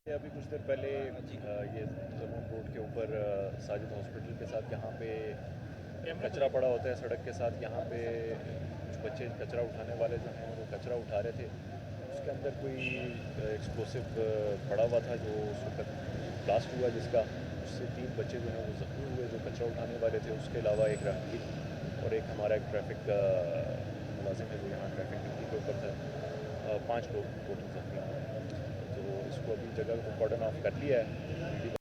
अभी कुछ देर पहले ये जमून रोड के ऊपर साजिद हॉस्पिटल के साथ यहाँ पे कचरा पड़ा होता है सड़क के साथ। यहाँ पे कुछ बच्चे कचरा उठाने वाले जो हैं वो कचरा उठा रहे थे। उसके अंदर कोई एक्सप्लोसिव पड़ा हुआ था जो उस वक्त ब्लास्ट हुआ, जिसका उससे 3 बच्चे जो हैं वो ज़ख्मी हुए जो कचरा उठाने वाले थे। उसके अलावा एक राहगीर और एक हमारा एक ट्रैफिक का मुलाजिम है जो यहाँ ट्रैफिक ड्यूटी के ऊपर था। 5 लोग टोटल ज़ख्मी हुए। तो इसको अभी जगह को कॉर्डन ऑफ कर लिया है।